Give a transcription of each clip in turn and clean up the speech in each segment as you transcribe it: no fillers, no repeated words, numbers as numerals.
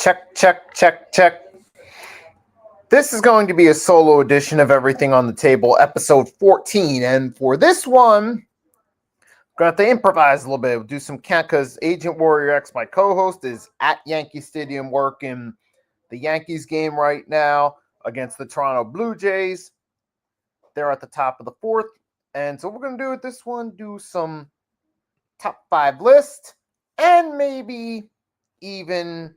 Check, check, check, check. This is going to be a solo edition of Everything on the Table, episode 14. And for this one, I'm going to have to improvise a little bit. We'll do some count because Agent Warrior X, my co-host, is at Yankee Stadium working the Yankees game right now against the Toronto Blue Jays. They're at the top of the fourth. And so what we're going to do with this one, do some top five list and maybe even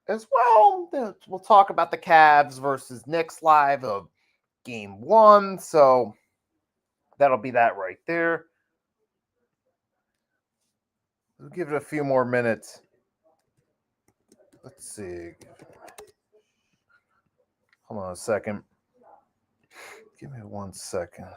as well, we'll talk about the Cavs versus Knicks live of game one. So that'll be that right there. We'll give it a few more minutes. Let's see. Hold on a second. Give me 1 second.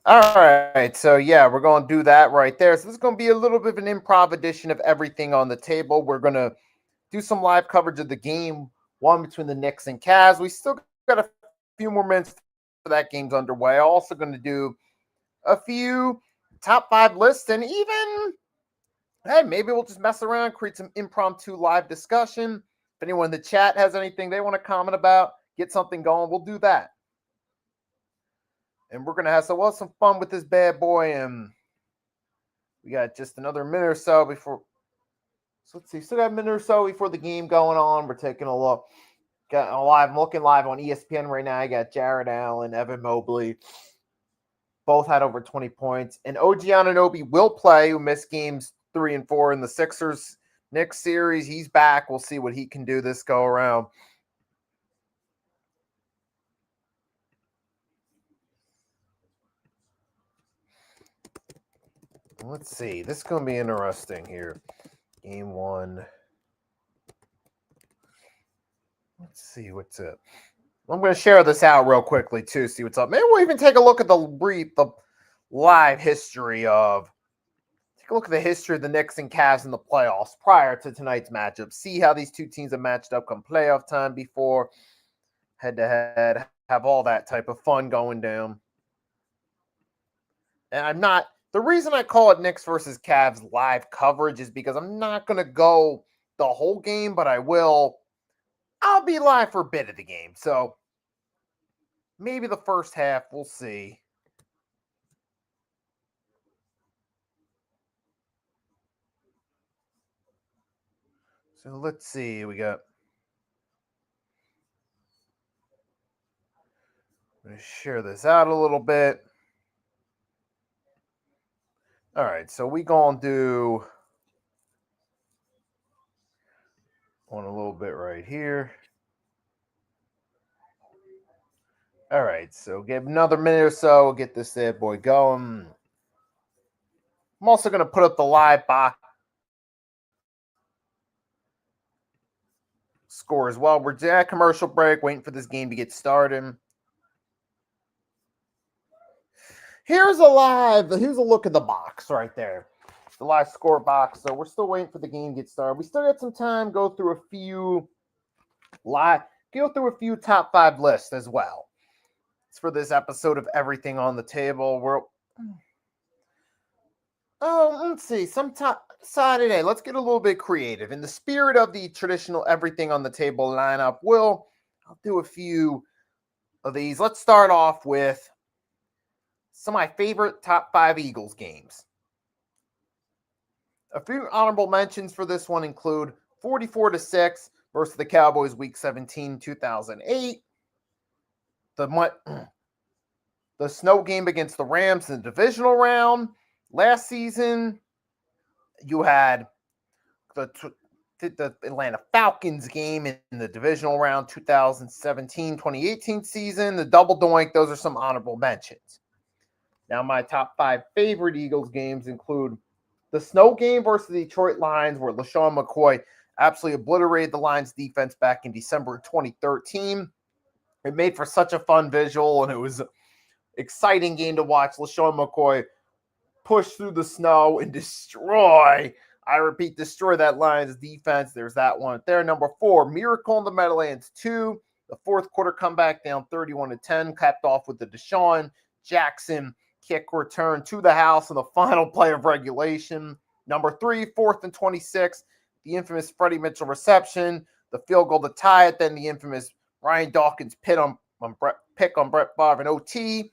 All right, so yeah, we're going to do that right there. So this is going to be a little bit of an improv edition of Everything on the Table. We're going to do some live coverage of the game one between the Knicks and Cavs. We still got a few more minutes for that game's underway. Also going to do a few top five lists and even, hey, maybe we'll just mess around, create some impromptu live discussion. If anyone in the chat has anything they want to comment about, get something going, we'll do that. And we're going to have some fun with this bad boy. And we got just another minute or so before. So let's see. Still got a minute or so before the game going on. We're taking a look. I'm looking live on ESPN right now. I got Jared Allen, Evan Mobley. Both had over 20 points. And OG Anunoby will play, who missed games 3 and 4 in the Sixers Knicks series. He's back. We'll see what he can do this go around. Let's see. This is going to be interesting here. Game one. Let's see what's up. I'm going to share this out real quickly, too, see what's up. Maybe we'll even take a look at the live history of – take a look at the history of the Knicks and Cavs in the playoffs prior to tonight's matchup. See how these two teams have matched up come playoff time before, head-to-head, have all that type of fun going down. And I'm not – the reason I call it Knicks versus Cavs live coverage is because I'm not going to go the whole game, but I will – I'll be live for a bit of the game. So maybe the first half, we'll see. So let's see. We got. I'm going to share this out a little bit. All right. So we going to do one a little bit right here. All right. So give another minute or so. We'll get this bad boy going. I'm also going to put up the live box score as well. We're at commercial break, waiting for this game to get started. Here's a look at the box right there. The live score box. So we're still waiting for the game to get started. We still got some time to go through a few top five lists as well. for this episode of Everything on the Table. Let's see. Saturday, let's get a little bit creative. In the spirit of the traditional Everything on the Table lineup, I'll do a few of these. Let's start off with some of my favorite top 5 Eagles games. A few honorable mentions for this one include 44-6 versus the Cowboys Week 17, 2008. The snow game against the Rams in the divisional round. Last season, you had the Atlanta Falcons game in the divisional round 2017-2018 season. The double doink, those are some honorable mentions. Now, my top 5 favorite Eagles games include the snow game versus the Detroit Lions, where LaShawn McCoy absolutely obliterated the Lions defense back in December of 2013. It made for such a fun visual, and it was an exciting game to watch. LaShawn McCoy push through the snow and destroy that Lions defense. There's that one there. Number 4, Miracle in the Meadowlands 2. The fourth quarter comeback down 31-10, capped off with the Deshaun Jackson kick return to the house in the final play of regulation. Number 3, 4th and 26, the infamous Freddie Mitchell reception, the field goal to tie it, then the infamous Ryan Dawkins pick on Brett Favre in OT,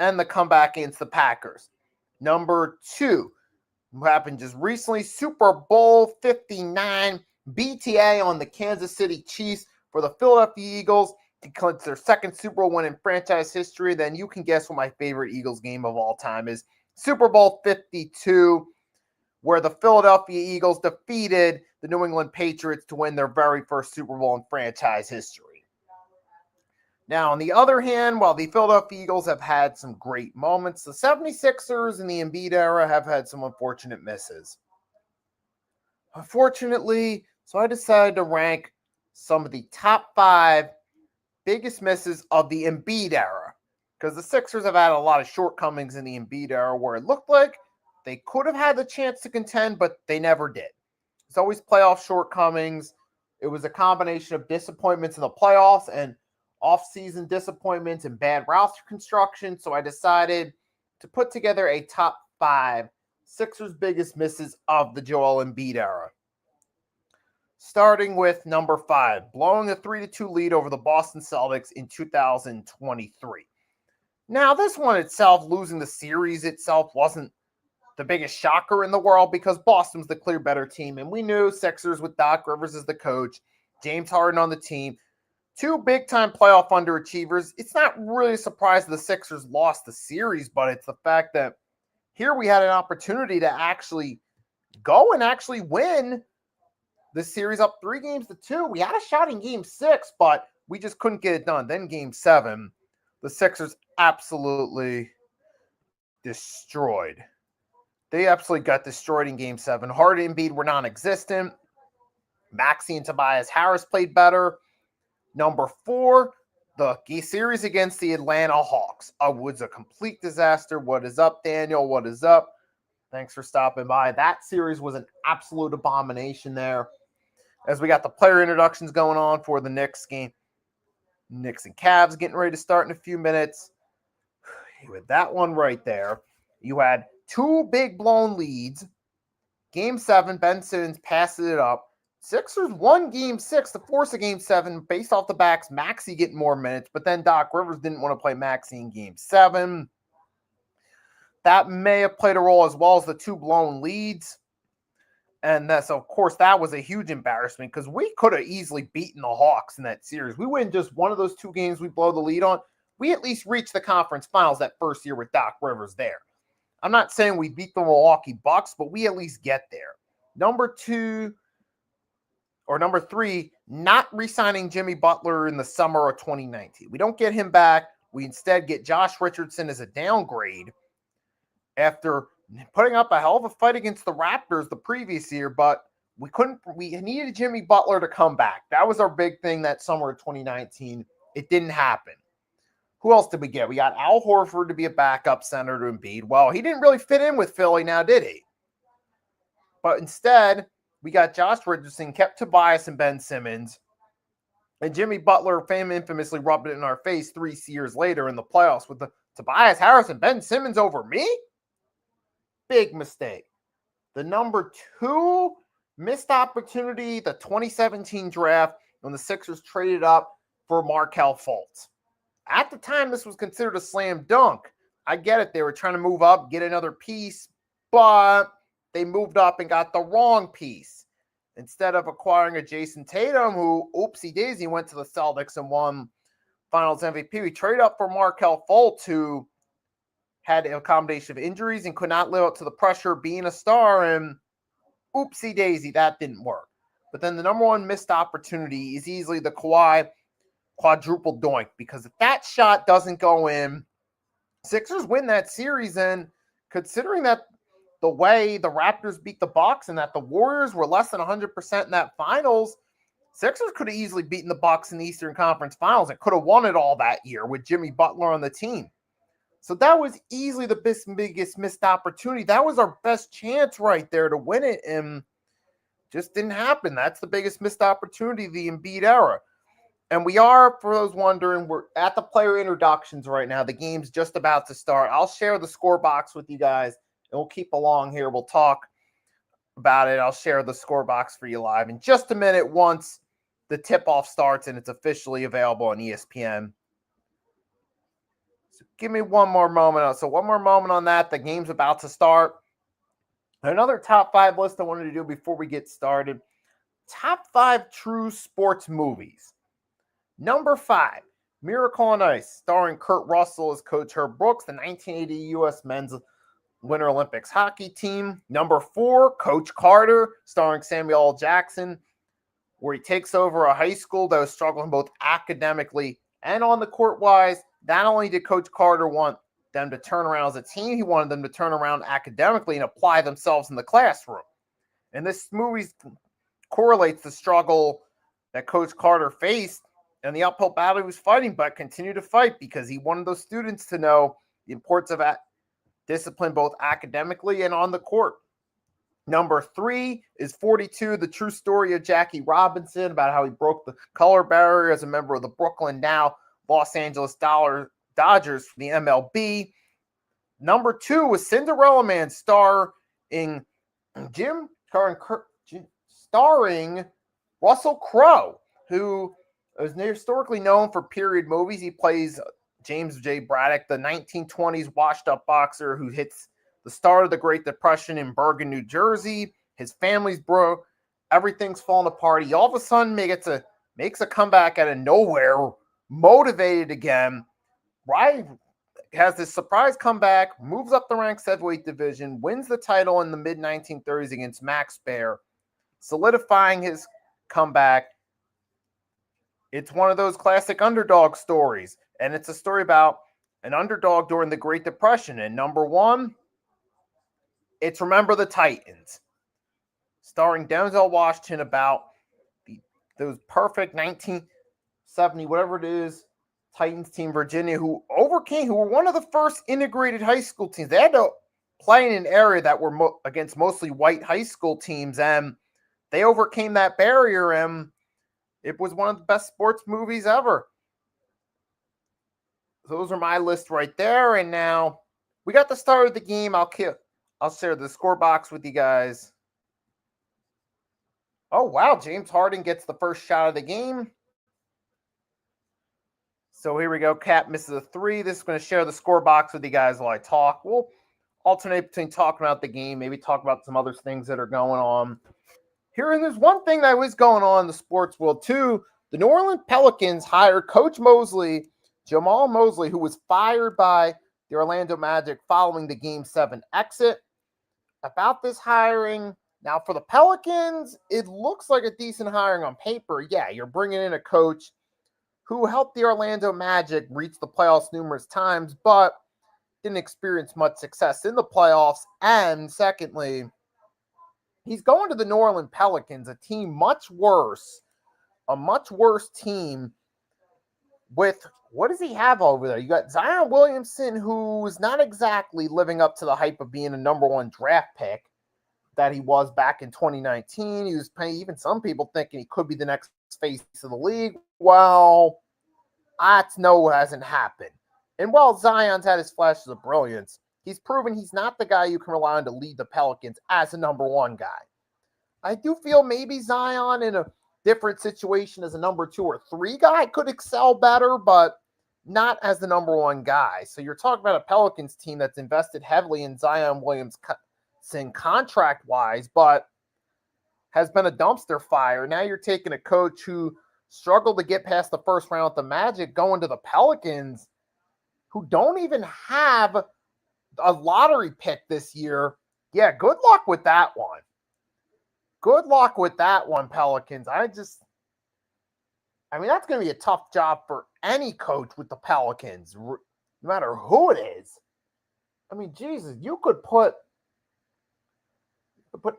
and the comeback against the Packers. Number 2, who happened just recently, Super Bowl 59, BTA on the Kansas City Chiefs for the Philadelphia Eagles to clinch their second Super Bowl win in franchise history. Then you can guess what my favorite Eagles game of all time is. Super Bowl 52, where the Philadelphia Eagles defeated the New England Patriots to win their very first Super Bowl in franchise history. Now, on the other hand, while the Philadelphia Eagles have had some great moments, the 76ers in the Embiid era have had some unfortunate misses. Unfortunately, so I decided to rank some of the top 5 biggest misses of the Embiid era, because the Sixers have had a lot of shortcomings in the Embiid era where it looked like they could have had the chance to contend, but they never did. It's always playoff shortcomings. It was a combination of disappointments in the playoffs and off-season disappointments and bad roster construction, so I decided to put together a top 5 Sixers' biggest misses of the Joel Embiid era. Starting with number 5, blowing a 3-2 lead over the Boston Celtics in 2023. Now, this one itself, losing the series itself, wasn't the biggest shocker in the world because Boston was the clear better team, and we knew Sixers with Doc Rivers as the coach, James Harden on the team, 2 big-time playoff underachievers. It's not really a surprise that the Sixers lost the series, but it's the fact that here we had an opportunity to actually go and actually win the series up 3-2. We had a shot in Game 6, but we just couldn't get it done. Then Game 7, the Sixers absolutely destroyed. They absolutely got destroyed in Game 7. Harden and Embiid were non-existent. Maxey and Tobias Harris played better. Number 4, the series against the Atlanta Hawks. It was a complete disaster. What is up, Daniel? What is up? Thanks for stopping by. That series was an absolute abomination there. As we got the player introductions going on for the Knicks game. Knicks and Cavs getting ready to start in a few minutes. With that one right there, you had 2 big blown leads. Game 7, Ben Simmons passes it up. Sixers won Game 6 to force a Game 7 based off the backs. Maxey getting more minutes, but then Doc Rivers didn't want to play Maxey in Game 7. That may have played a role as well as the 2 blown leads. And that's, of course, that was a huge embarrassment because we could have easily beaten the Hawks in that series. We win just one of those 2 games we blow the lead on. We at least reached the conference finals that first year with Doc Rivers there. I'm not saying we beat the Milwaukee Bucks, but we at least get there. Number 3, not re-signing Jimmy Butler in the summer of 2019. We don't get him back. We instead get Josh Richardson as a downgrade after putting up a hell of a fight against the Raptors the previous year, but we needed Jimmy Butler to come back. That was our big thing that summer of 2019. It didn't happen. Who else did we get? We got Al Horford to be a backup center to Embiid. Well, he didn't really fit in with Philly now, did he? But instead, we got Josh Richardson, kept Tobias and Ben Simmons. And Jimmy Butler infamously rubbed it in our face 3 years later in the playoffs with the Tobias Harris and Ben Simmons over me? Big mistake. The number 2 missed opportunity, the 2017 draft, when the Sixers traded up for Markelle Fultz. At the time, this was considered a slam dunk. I get it. They were trying to move up, get another piece, but they moved up and got the wrong piece. Instead of acquiring a Jason Tatum, who, oopsie daisy, went to the Celtics and won Finals MVP, we traded up for Markelle Fultz, who had a combination of injuries and could not live up to the pressure of being a star, and oopsie daisy, that didn't work. But then the number 1 missed opportunity is easily the Kawhi quadruple doink, because if that shot doesn't go in, Sixers win that series. And considering that the way the Raptors beat the Bucks and that the Warriors were less than 100% in that finals, Sixers could have easily beaten the Bucks in the Eastern Conference Finals and could have won it all that year with Jimmy Butler on the team. So that was easily the biggest missed opportunity. That was our best chance right there to win it, and just didn't happen. That's the biggest missed opportunity of the Embiid era. And we are, for those wondering, we're at the player introductions right now. The game's just about to start. I'll share the score box with you guys, and we'll keep along here. We'll talk about it. I'll share the score box for you live in just a minute once the tip-off starts and it's officially available on ESPN. So give me one more moment. So one more moment on that. The game's about to start. Another top 5 list I wanted to do before we get started. Top 5 true sports movies. Number 5, Miracle on Ice, starring Kurt Russell as Coach Herb Brooks, the 1980 U.S. men's Winter Olympics hockey team. Number 4, Coach Carter, starring Samuel L. Jackson, where he takes over a high school that was struggling both academically and on the court wise. Not only did Coach Carter want them to turn around as a team, he wanted them to turn around academically and apply themselves in the classroom. And this movie correlates the struggle that Coach Carter faced and the uphill battle he was fighting, but continued to fight because he wanted those students to know the importance of discipline both academically and on the court. Number 3 is 42, the true story of Jackie Robinson, about how he broke the color barrier as a member of the Brooklyn, now Los Angeles Dodgers for the MLB. Number 2 was Cinderella Man, starring Russell Crowe, who is historically known for period movies. He plays James J. Braddock, the 1920s washed-up boxer who hits the start of the Great Depression in Bergen, New Jersey. His family's broke. Everything's falling apart. He all of a sudden makes a comeback out of nowhere, motivated again. Right, has this surprise comeback, moves up the ranks heavyweight division, wins the title in the mid-1930s against Max Baer, solidifying his comeback. It's one of those classic underdog stories, and it's a story about an underdog during the Great Depression. And number 1, it's Remember the Titans, starring Denzel Washington, about those perfect 1970, whatever it is, Titans team, Virginia, who were one of the first integrated high school teams. They had to play in an area that were against mostly white high school teams, and they overcame that barrier, and it was one of the best sports movies ever. Those are my list right there. And now we got the start of the game. I'll share the score box with you guys. Oh, wow. James Harden gets the first shot of the game. So here we go. Cat misses a 3. This is going to share the score box with you guys while I talk. We'll alternate between talking about the game, maybe talk about some other things that are going on here. And there's one thing that was going on in the sports world too. The New Orleans Pelicans hired Coach Jamal Mosley, who was fired by the Orlando Magic following the Game 7 exit. About this hiring, now for the Pelicans, it looks like a decent hiring on paper. Yeah, you're bringing in a coach who helped the Orlando Magic reach the playoffs numerous times, but didn't experience much success in the playoffs. And secondly, he's going to the New Orleans Pelicans, a much worse team with, what does he have over there? You got Zion Williamson, who's not exactly living up to the hype of being a number 1 draft pick that he was back in 2019. He was paying even some people thinking he could be the next face of the league. Well, that's no, hasn't happened. And while Zion's had his flashes of brilliance, he's proven he's not the guy you can rely on to lead the Pelicans as a number one guy. I do feel maybe Zion in a different situation as a number 2 or 3 guy could excel better, but not as the number one guy. So you're talking about a Pelicans team that's invested heavily in Zion Williamson contract-wise, but has been a dumpster fire. Now you're taking a coach who struggled to get past the first round with the Magic, going to the Pelicans, who don't even have a lottery pick this year. Yeah, good luck with that one. Good luck with that one, Pelicans. I mean, that's going to be a tough job for any coach with the Pelicans, no matter who it is. I mean, Jesus, you could put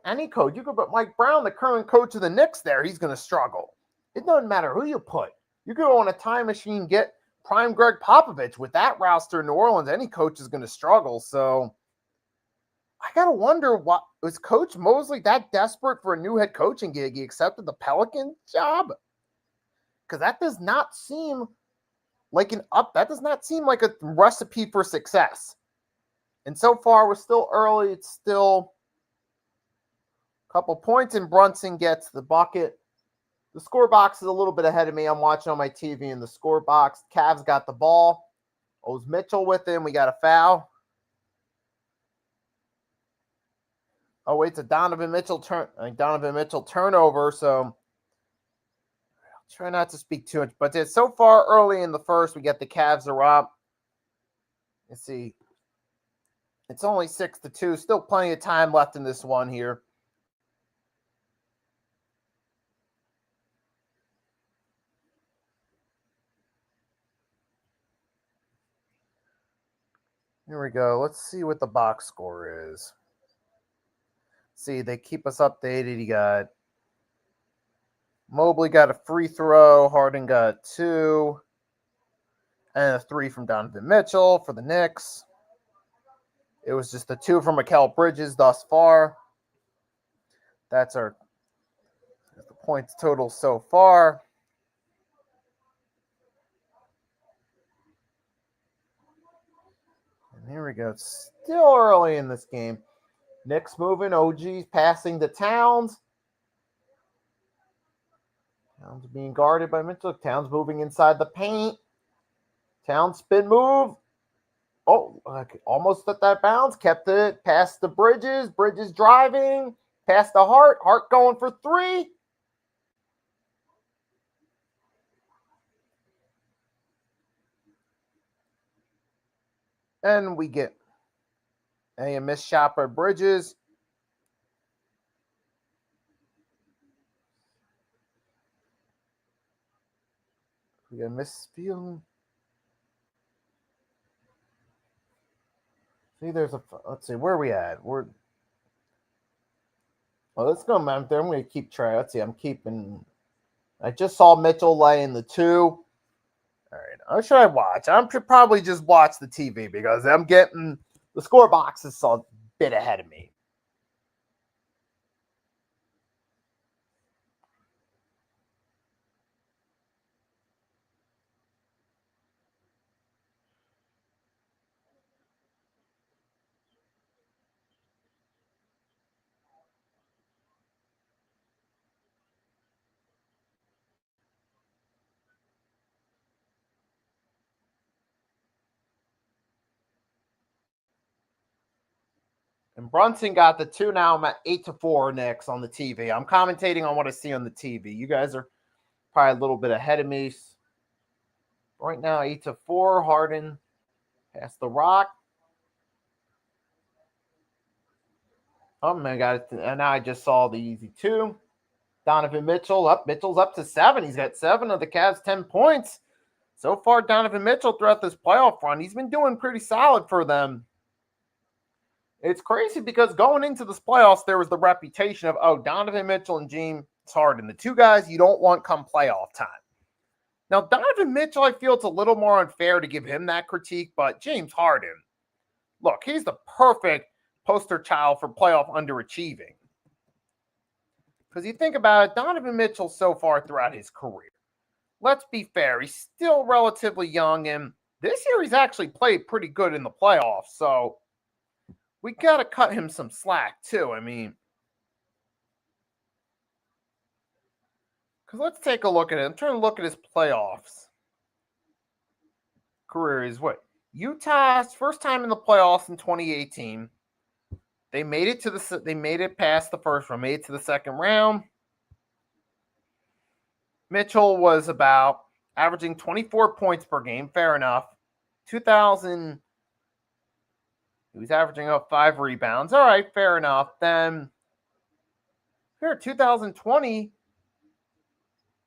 any coach. You could put Mike Brown, the current coach of the Knicks, there. He's going to struggle. It doesn't matter who you put. You could go on a time machine, get prime Greg Popovich. With that roster in New Orleans, any coach is going to struggle. So I got to wonder, what was Coach Mosley that desperate for a new head coaching gig? He accepted the Pelicans job? Because that does not seem like that does not seem like a recipe for success. And so far, we're still early. It's still a couple points, and Brunson gets the bucket. The score box is a little bit ahead of me. I'm watching on my TV in the score box. Cavs got the ball. Owes Mitchell with him. We got a foul. Oh, wait, it's a Donovan Mitchell turnover, so I'll try not to speak too much. But so far early in the first, we get the Cavs are up. Let's see. It's only 6-2. Still plenty of time left in this one here. Here we go. Let's see what the box score is. See, they keep us updated. You got Mobley got a free throw. Harden got 2. And a 3 from Donovan Mitchell for the Knicks. It was just the 2 from Mikal Bridges thus far. That's the points total so far. And here we go. It's still early in this game. Knicks moving. OG's passing to Towns. Towns being guarded by Mitchell. Towns moving inside the paint. Towns spin move. Oh, almost at that bounce. Kept it past the Bridges. Bridges driving. Past the Hart. Hart going for 3. And we get a missed shot by Bridges. We got a missed field. See, let's see, where are we at? Well, let's go, man. I'm going to keep track. Let's see, I just saw Mitchell laying the 2. All right, how should I watch? I should probably just watch the TV because I'm getting the score box is a bit ahead of me. And Brunson got the 2 now. I'm at 8-4 Knicks on the TV. I'm commentating on what I see on the TV. You guys are probably a little bit ahead of me. Right now, 8-4. Harden past the Rock. Oh my God! And now I just saw the easy 2. Donovan Mitchell up. Mitchell's up to 7. He's got 7 of the Cavs' 10 points. So far, Donovan Mitchell throughout this playoff run, he's been doing pretty solid for them. It's crazy because going into this playoffs, there was the reputation of, Donovan Mitchell and James Harden, the 2 guys you don't want come playoff time. Now, Donovan Mitchell, I feel it's a little more unfair to give him that critique, but James Harden, look, he's the perfect poster child for playoff underachieving. Because you think about it, Donovan Mitchell so far throughout his career, let's be fair, he's still relatively young, and this year he's actually played pretty good in the playoffs, so we got to cut him some slack too. I mean, because let's take a look at it. I'm trying to look at his playoffs career. Is what Utah's first time in the playoffs in 2018. They made it past the first round, made it to the second round. Mitchell was about averaging 24 points per game. Fair enough. 2000, he was averaging up 5 rebounds. All right, fair enough. Then here, 2020,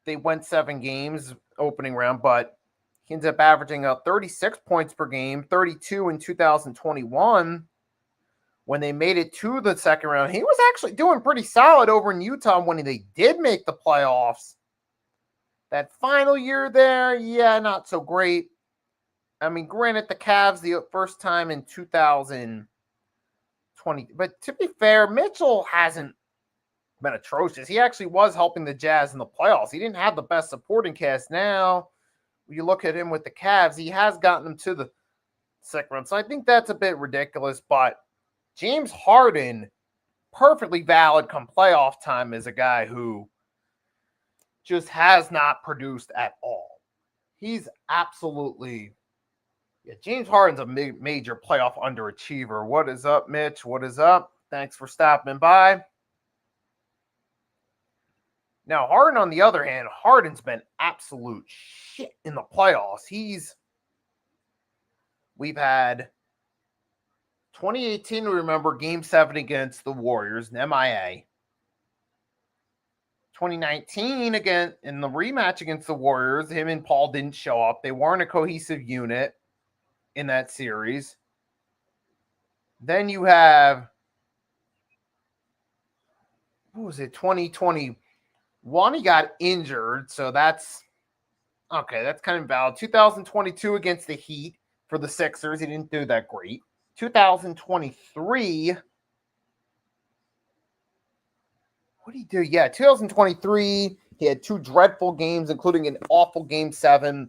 they went 7 games opening round, but he ends up averaging up 36 points per game, 32 in 2021. When they made it to the second round, he was actually doing pretty solid over in Utah when they did make the playoffs. That final year there, yeah, not so great. I mean, granted, the Cavs the first time in 2020, but to be fair, Mitchell hasn't been atrocious. He actually was helping the Jazz in the playoffs. He didn't have the best supporting cast. Now, when you look at him with the Cavs, he has gotten them to the second round. So I think that's a bit ridiculous, but James Harden, perfectly valid come playoff time, is a guy who just has not produced at all. He's absolutely, yeah, James Harden's a major playoff underachiever. What is up, Mitch? What is up? Thanks for stopping by. Now, Harden, on the other hand, Harden's been absolute shit in the playoffs. We've had 2018, remember, Game 7 against the Warriors, an MIA. 2019, again, in the rematch against the Warriors, him and Paul didn't show up. They weren't a cohesive unit in that series. Then you have, what was it, 2021, he got injured, so that's, okay, that's kind of valid. 2022 against the Heat for the Sixers, he didn't do that great. 2023, what did he do? Yeah, 2023, he had 2 dreadful games, including an awful Game 7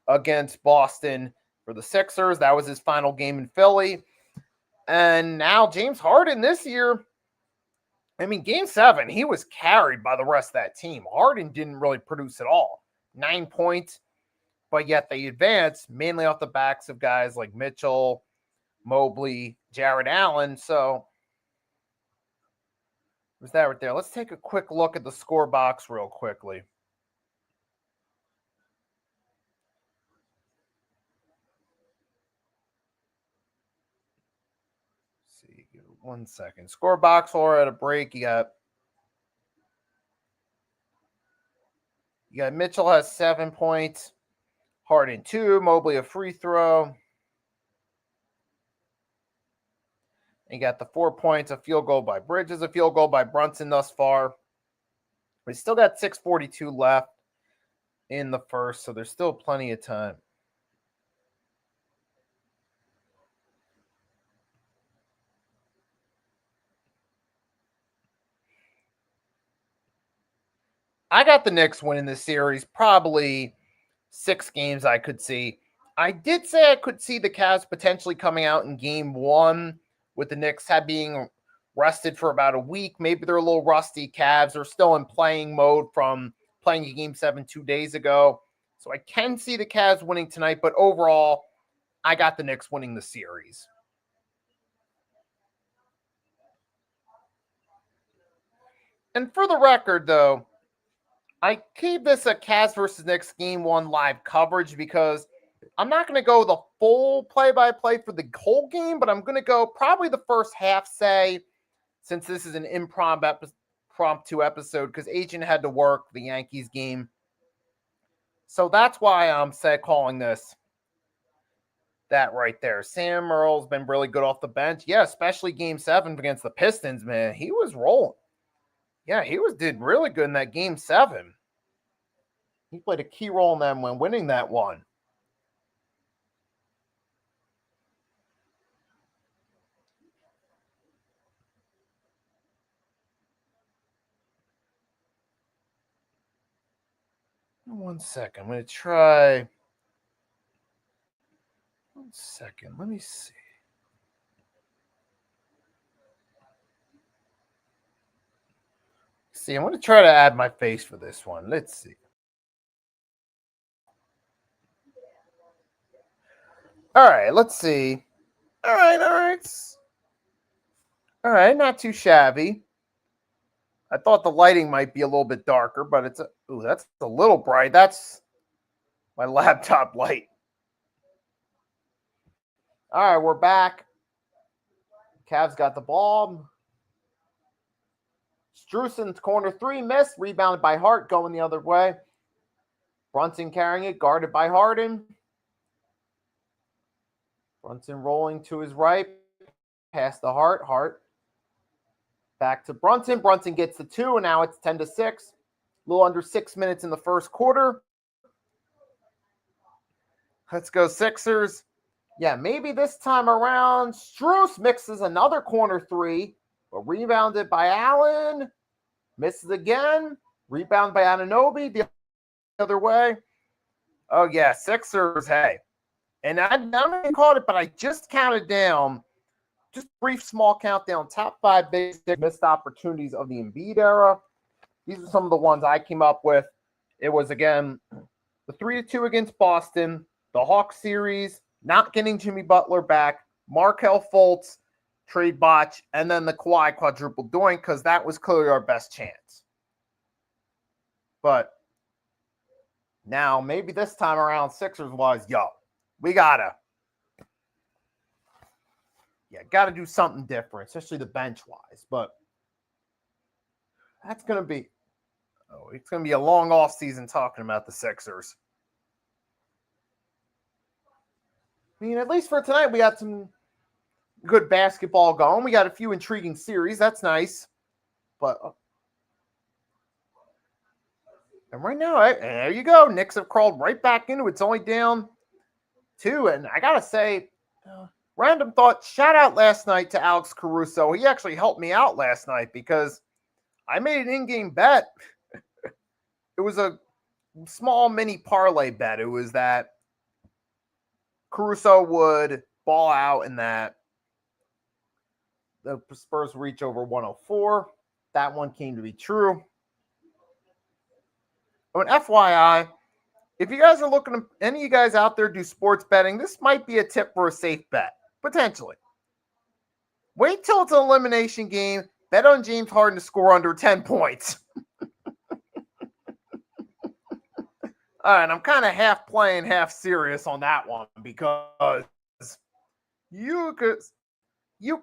against Boston for the Sixers. That was his final game in Philly. And now James Harden this year, I mean, Game 7, he was carried by the rest of that team. Harden didn't really produce at all. 9 points, but yet they advanced mainly off the backs of guys like Mitchell, Mobley, Jared Allen. So, was that right there? Let's take a quick look at the score box real quickly. Let's see, 1 second. Score box while we're at a break. You got Mitchell has 7 points, Harden 2, Mobley a free throw. You got the 4 points, a field goal by Bridges, a field goal by Brunson thus far. We still got 6:42 left in the first, so there's still plenty of time. I got the Knicks winning this series, probably 6 games I could see. I did say I could see the Cavs potentially coming out in game 1 with the Knicks being rested for about a week. Maybe they're a little rusty. Cavs are still in playing mode from playing a game 7 2 days ago. So I can see the Cavs winning tonight, but overall, I got the Knicks winning the series. And for the record, though, I gave this a Cavs versus Knicks game 1 live coverage because I'm not going to go the full play-by-play for the whole game, but I'm going to go probably the first half, say, since this is an impromptu episode, because Agent had to work the Yankees game. So that's why I'm calling this that right there. Sam Merle's been really good off the bench. Yeah, especially game 7 against the Pistons, man. He was rolling. Yeah, did really good in that game 7. He played a key role in them when winning that one. 1 second. I'm going to try. 1 second. Let me see. I'm going to try to add my face for this one. Let's see. All right, let's see. All right. All right, not too shabby. I thought the lighting might be a little bit darker, but that's a little bright. That's my laptop light. All right, we're back. Cavs got the ball. Strussen's corner three missed, rebounded by Hart, going the other way. Brunson carrying it, guarded by Harden. Brunson rolling to his right, past the Hart. Hart back to Brunson. Brunson gets the two, and now it's 10-6. A little under 6 minutes in the first quarter. Let's go Sixers. Yeah, maybe this time around, Strus mixes another corner three, but rebounded by Allen. Misses again. Rebound by Anunoby the other way. Oh, yeah, Sixers, hey. And I don't even called it, but I just counted down, just brief small countdown, top 5 basic missed opportunities of the Embiid era. These are some of the ones I came up with. It was, again, the 3-2 against Boston, the Hawks series, not getting Jimmy Butler back, Markelle Fultz, trade botch, and then the Kawhi quadruple doink, because that was clearly our best chance. But now, maybe this time around, Sixers was, we gotta do something different, especially the bench-wise. But that's going to be, it's going to be a long off season talking about the Sixers. I mean, at least for tonight, we got some good basketball going. We got a few intriguing series. That's nice. But and right now, there you go. Knicks have crawled right back into it. It's only down 2. And I got to say, random thought, shout out last night to Alex Caruso. He actually helped me out last night because I made an in-game bet. It was a small mini parlay bet. It was that Caruso would ball out and that the Spurs reach over 104. That one came to be true. Oh, and FYI, if you guys are looking to, any of you guys out there do sports betting, this might be a tip for a safe bet, potentially. Wait till it's an elimination game. Bet on James Harden to score under 10 points. All right, I'm kind of half playing, half serious on that one because you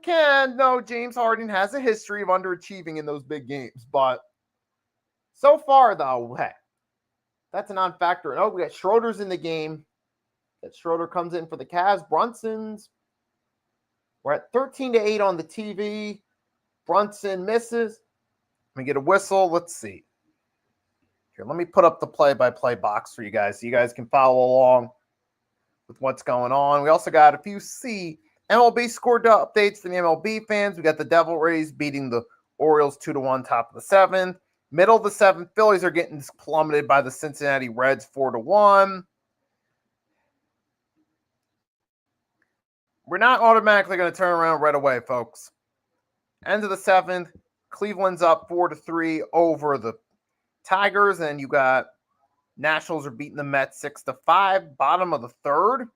can know James Harden has a history of underachieving in those big games. But so far, though, hey, that's a non-factor. And we got Schroeder's in the game. That Schroeder comes in for the Cavs. Brunson's. We're at 13-8 on the TV. Brunson misses. Let me get a whistle. Let's see. Here, let me put up the play-by-play box for you guys so you guys can follow along with what's going on. We also got a few MLB score updates for the MLB fans. We got the Devil Rays beating the Orioles 2-1, top of the 7th. Middle of the 7th, Phillies are getting plummeted by the Cincinnati Reds 4-1. We're not automatically going to turn around right away, folks. End of the 7th, Cleveland's up 4-3 over the Tigers, and you got Nationals are beating the Mets 6-5. Bottom of the 3rd.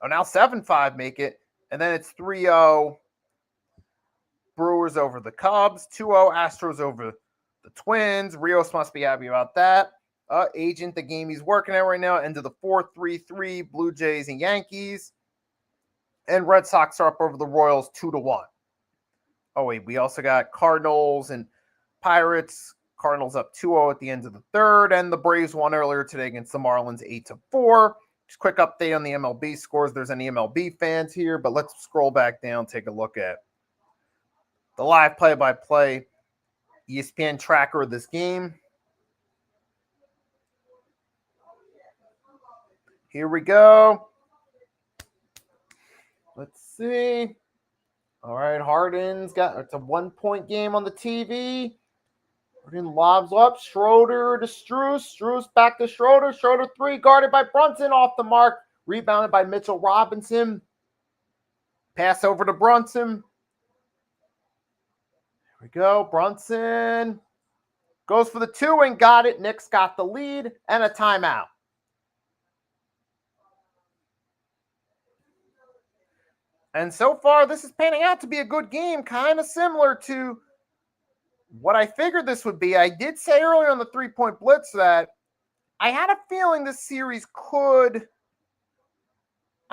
Oh, now 7-5 make it. And then it's 3-0 Brewers over the Cubs. 2-0 Astros over the Twins. Rios must be happy about that. Agent, the game he's working at right now. End of the 4th, 3-3 Blue Jays and Yankees. And Red Sox are up over the Royals 2-1. Oh, wait, we also got Cardinals and Pirates. Cardinals up 2-0 at the end of the 3rd, and the Braves won earlier today against the Marlins 8-4. Just quick update on the MLB scores. If there's any MLB fans here, but let's scroll back down, take a look at the live play-by-play ESPN tracker of this game. Here we go. Let's see. All right, Harden's it's a 1-point game on the TV. Lobs up. Schroeder to Strus. Strus back to Schroeder. Schroeder 3, guarded by Brunson, off the mark. Rebounded by Mitchell Robinson. Pass over to Brunson. Here we go. Brunson goes for the 2 and got it. Knicks got the lead and a timeout. And so far, this is panning out to be a good game, kind of similar to what I figured this would be. I did say earlier on the 3-point blitz that I had a feeling this series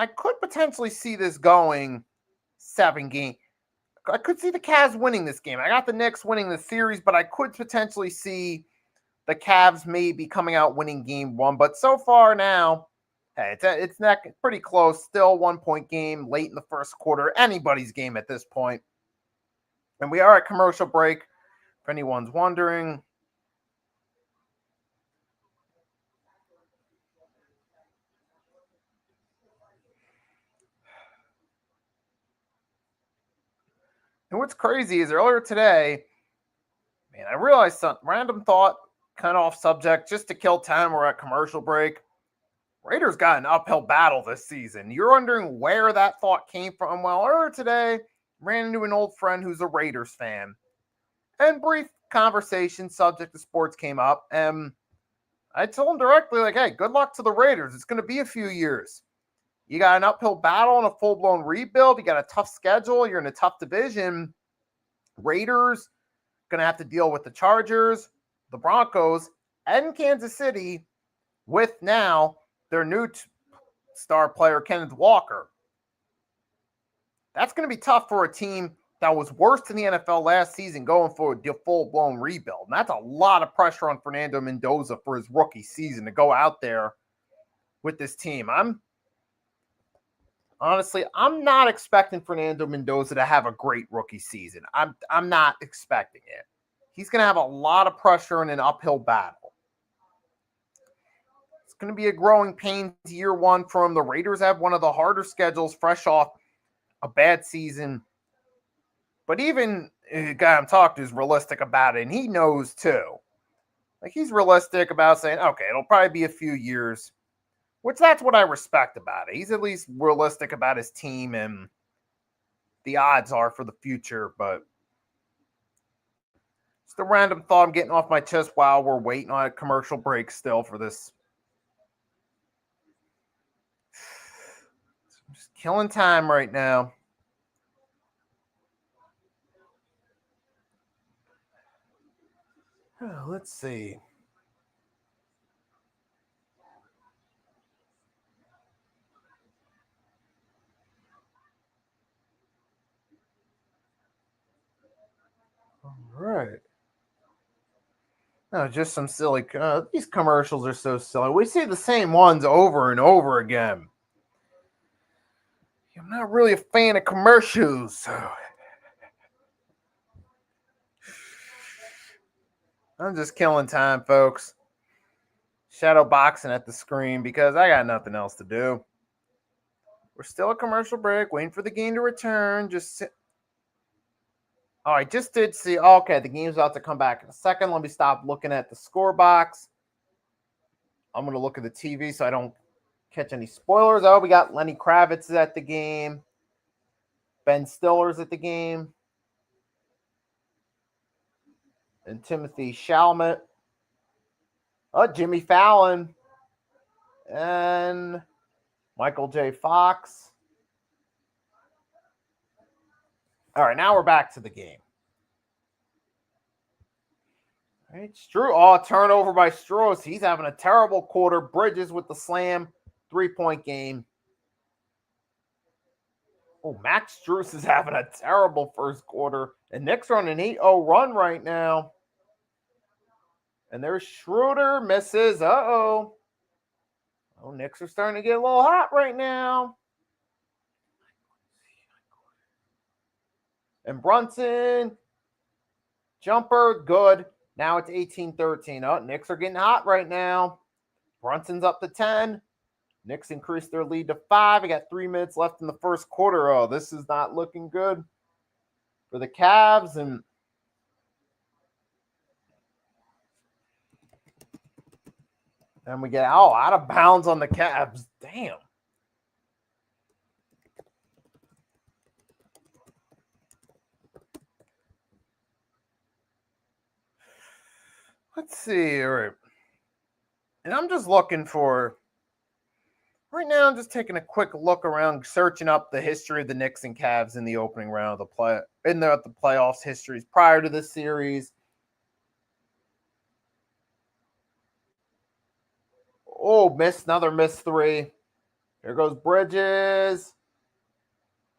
I could potentially see this going 7 games. I could see the Cavs winning this game. I got the Knicks winning the series, but I could potentially see the Cavs maybe coming out winning game 1. But so far now, hey, it's pretty close. Still 1-point game late in the first quarter. Anybody's game at this point. And we are at commercial break, if anyone's wondering. And what's crazy is earlier today, man, I realized some random thought, kind of off subject, just to kill time. We're at commercial break. Raiders got an uphill battle this season. You're wondering where that thought came from. Well, earlier today, ran into an old friend who's a Raiders fan. And brief conversation, subject to sports, came up. And I told him directly, like, hey, good luck to the Raiders. It's going to be a few years. You got an uphill battle and a full-blown rebuild. You got a tough schedule. You're in a tough division. Raiders going to have to deal with the Chargers, the Broncos, and Kansas City with now their new star player, Kenneth Walker. That's going to be tough for a team that was worst in the NFL last season going for a full-blown rebuild. And that's a lot of pressure on Fernando Mendoza for his rookie season to go out there with this team. Honestly, I'm not expecting Fernando Mendoza to have a great rookie season. I'm not expecting it. He's going to have a lot of pressure in an uphill battle. It's going to be a growing pains year 1 for him. The Raiders have one of the harder schedules fresh off a bad season. But even the guy I'm talking to is realistic about it, and he knows too. Like, he's realistic about saying, okay, it'll probably be a few years. Which that's what I respect about it. He's at least realistic about his team and the odds are for the future. But just a random thought I'm getting off my chest while we're waiting on a commercial break still for this. I'm just killing time right now. Let's see. All right. No, just some silly. These commercials are so silly. We see the same ones over and over again. I'm not really a fan of commercials. So. I'm just killing time, folks. Shadow boxing at the screen because I got nothing else to do. We're still at commercial break, waiting for the game to return. Oh, I just did see. Okay, the game's about to come back in a second. Let me stop looking at the score box. I'm going to look at the TV so I don't catch any spoilers. Oh, we got Lenny Kravitz at the game. Ben Stiller's at the game. And Timothy Chalamet. Oh, Jimmy Fallon. And Michael J. Fox. All right, now we're back to the game. All right, turnover by Strus. He's having a terrible quarter. Bridges with the slam. 3-point game. Oh, Max Strus is having a terrible first quarter. And Knicks are on an 8-0 run right now. And there's Schroeder. Misses. Uh-oh. Oh, Knicks are starting to get a little hot right now. And Brunson. Jumper. Good. Now it's 18-13. Oh, Knicks are getting hot right now. Brunson's up to 10. Knicks increased their lead to 5. We got 3 minutes left in the first quarter. Oh, this is not looking good for the Cavs. And And we get out of bounds on the Cavs. Damn. Let's see. All right. And I'm just looking for right now. I'm just taking a quick look around, searching up the history of the Knicks and Cavs in the opening round of the playoffs histories prior to this series. Oh, another missed three. Here goes Bridges.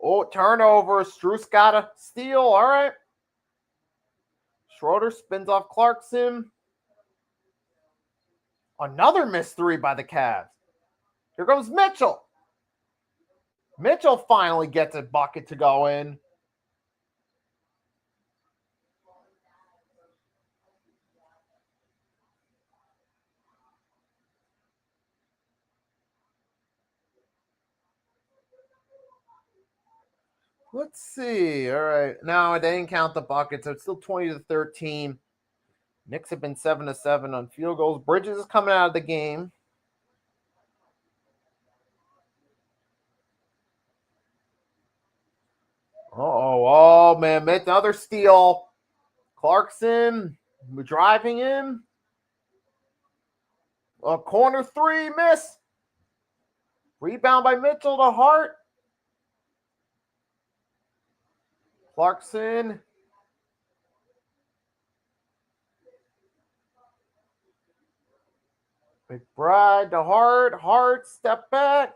Oh, turnover. Struess got a steal. All right. Schroeder spins off Clarkson. Another missed three by the Cavs. Here comes Mitchell. Mitchell finally gets a bucket to go in. Let's see. All right. No, they didn't count the bucket, so it's still 20-13. Knicks have been 7-7 on field goals. Bridges is coming out of the game. Oh man, another steal. Clarkson driving him. A corner three, miss. Rebound by Mitchell to Hart. Clarkson. McBride to Hart. Hart, step back.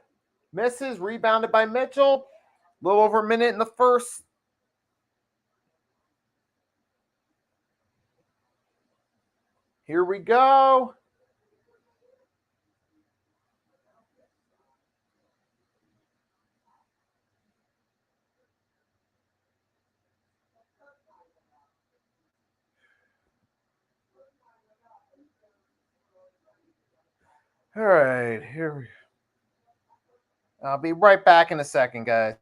Misses. Rebounded by Mitchell. A little over a minute in the first. Here we go. All right, here we I'll be right back in a second, guys.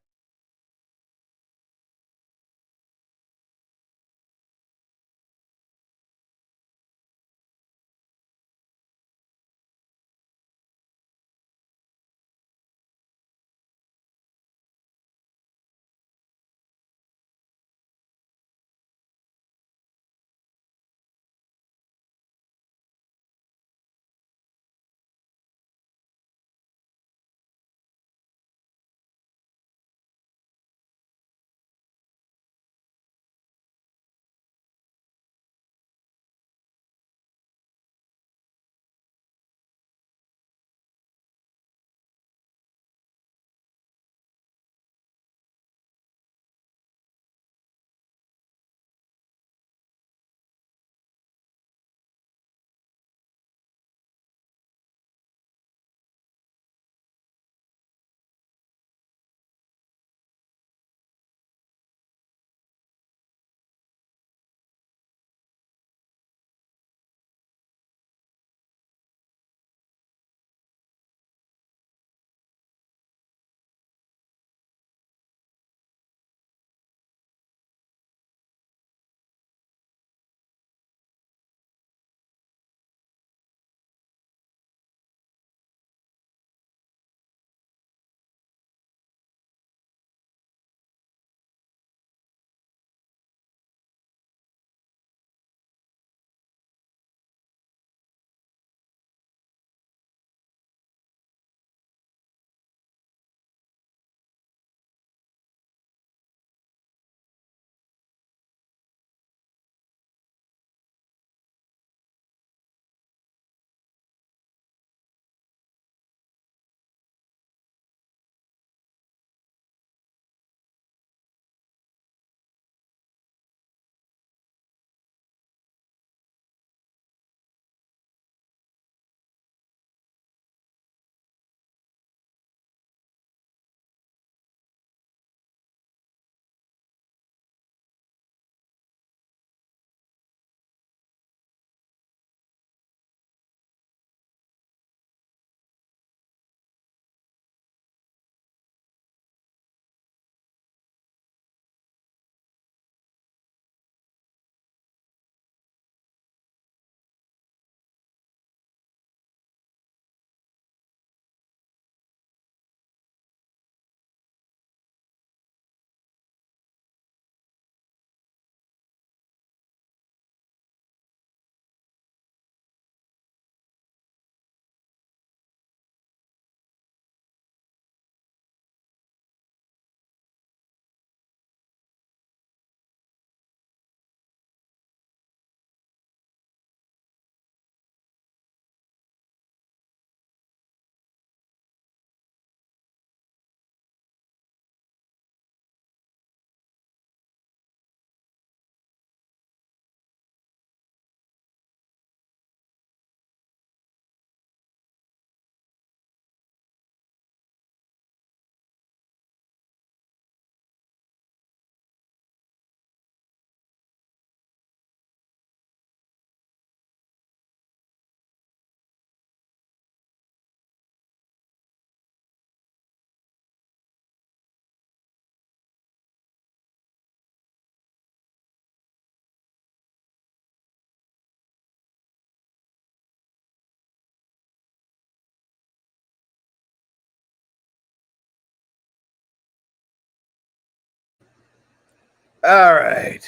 All right.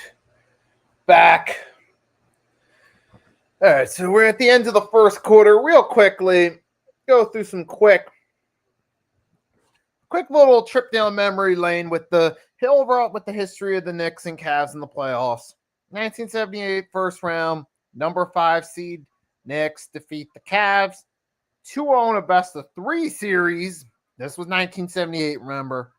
Back. All right, so we're at the end of the first quarter. Real quickly, go through some quick little trip down memory lane with the overall with the history of the Knicks and Cavs in the playoffs. 1978 first round, number 5 seed Knicks defeat the Cavs 2-0 in a best of 3 series. This was 1978, remember.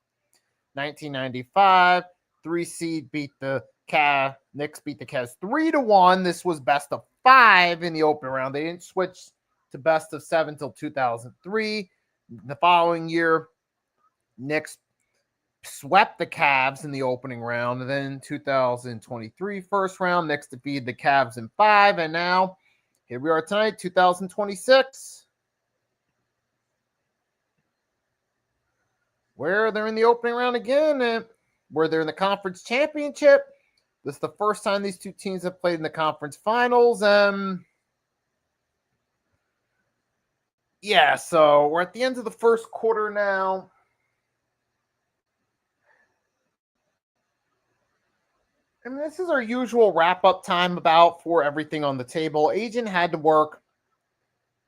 1995, 3 seed beat the Cavs. Knicks beat the Cavs 3-1. This was best of 5 in the open round. They didn't switch to best of 7 until 2003. The following year, Knicks swept the Cavs in the opening round. And then 2023 first round, Knicks defeated the Cavs in 5. And now, here we are tonight, 2026. Where they're in the opening round again, and where they're in the conference championship. This is the first time these two teams have played in the conference finals. Yeah, so we're at the end of the first quarter now. And this is our usual wrap-up time for everything on the table. Agent had to work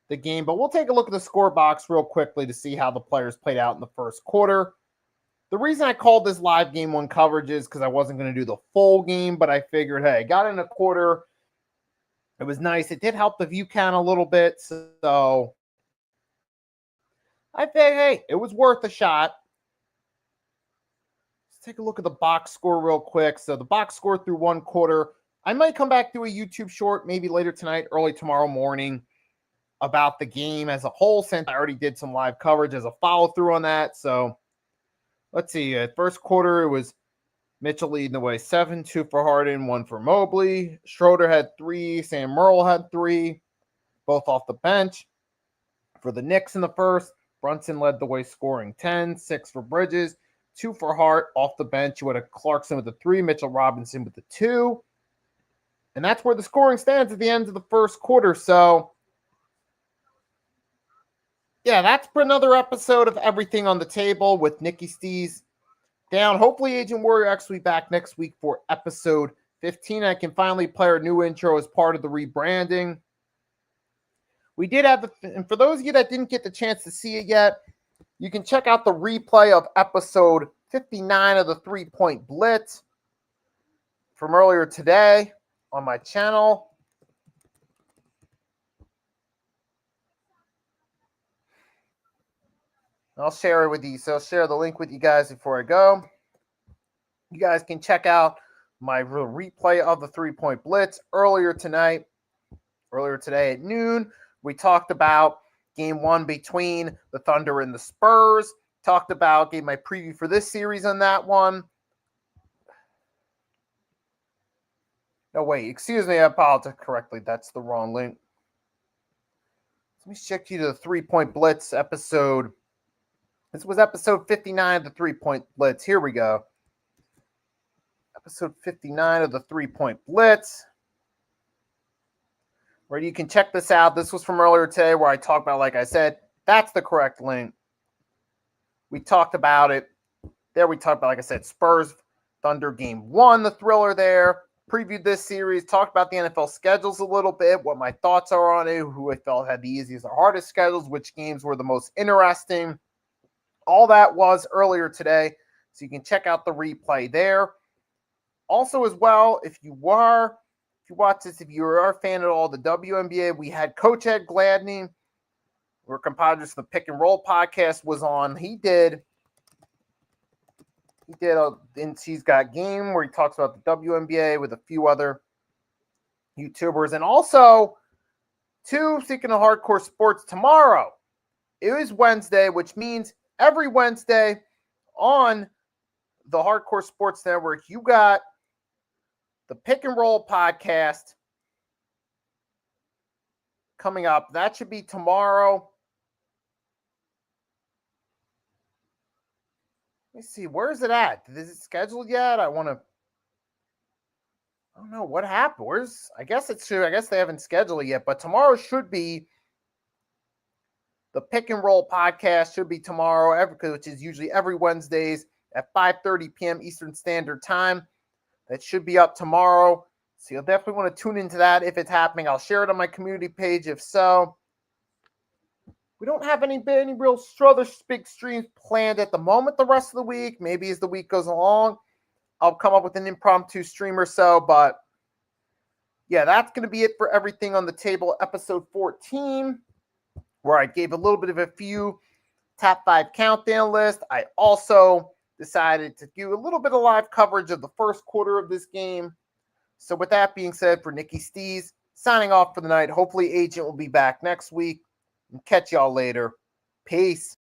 the game, but we'll take a look at the score box real quickly to see how the players played out in the first quarter. The reason I called this live game 1 coverage is because I wasn't going to do the full game, but I figured, hey, got in a quarter. It was nice. It did help the view count a little bit, so I think, hey, it was worth a shot. Let's take a look at the box score real quick. So the box score through 1 quarter. I might come back to a YouTube short maybe later tonight, early tomorrow morning about the game as a whole, since I already did some live coverage as a follow-through on that. So let's see. First quarter, it was Mitchell leading the way 7, 2 for Harden, 1 for Mobley. Schroeder had 3. Sam Merle had 3, both off the bench. For the Knicks in the first, Brunson led the way scoring 10, 6 for Bridges, 2 for Hart off the bench. You had a Clarkson with the 3, Mitchell Robinson with the 2. And that's where the scoring stands at the end of the first quarter. So, yeah, that's for another episode of Everything on the Table with Nikki Stees down. Hopefully, Agent Warrior X will be back next week for episode 15. I can finally play our new intro as part of the rebranding. We did have and for those of you that didn't get the chance to see it yet, you can check out the replay of episode 59 of the 3-Point Blitz from earlier today on my channel. I'll share it with you. So I'll share the link with you guys before I go. You guys can check out my replay of the 3-Point Blitz earlier today at noon. We talked about game 1 between the Thunder and the Spurs. Gave my preview for this series on that one. No, wait, excuse me, I apologize correctly. That's the wrong link. Let me check you to the 3-Point Blitz episode. This was episode 59 of the 3-Point Blitz. Here we go. Episode 59 of the 3-Point Blitz. Where you can check this out. This was from earlier today where I talked about, like I said, that's the correct link. We talked about it. There we talked about, like I said, Spurs Thunder game 1, the thriller there. Previewed this series, talked about the NFL schedules a little bit, what my thoughts are on it, who I felt had the easiest or hardest schedules, which games were the most interesting. All that was earlier today, so you can check out the replay there. Also, as well, if you watch this, if you are a fan at all, the WNBA, we had Coach Ed Gladney, where compadres the Pick and Roll podcast was on. He did a and She's Got Game, where he talks about the WNBA with a few other YouTubers. And also, speaking of hardcore sports, tomorrow, it is Wednesday, which means every Wednesday on the Hardcore Sports Network, you got the Pick and Roll podcast coming up. That should be tomorrow. Let me see. Where is it at? Is it scheduled yet? I don't know what happened. I guess they haven't scheduled it yet, but tomorrow should be the Pick and Roll podcast. Should be tomorrow, which is usually every Wednesdays at 5:30 p.m. Eastern Standard Time. That should be up tomorrow. So you'll definitely want to tune into that if it's happening. I'll share it on my community page if so. We don't have any real other big streams planned at the moment the rest of the week. Maybe as the week goes along, I'll come up with an impromptu stream or so. But yeah, that's going to be it for everything on the table. Episode 14, where I gave a little bit of a few top 5 countdown list. I also decided to do a little bit of live coverage of the first quarter of this game. So with that being said, for Nicky Stees, signing off for the night. Hopefully Agent will be back next week. And catch y'all later. Peace.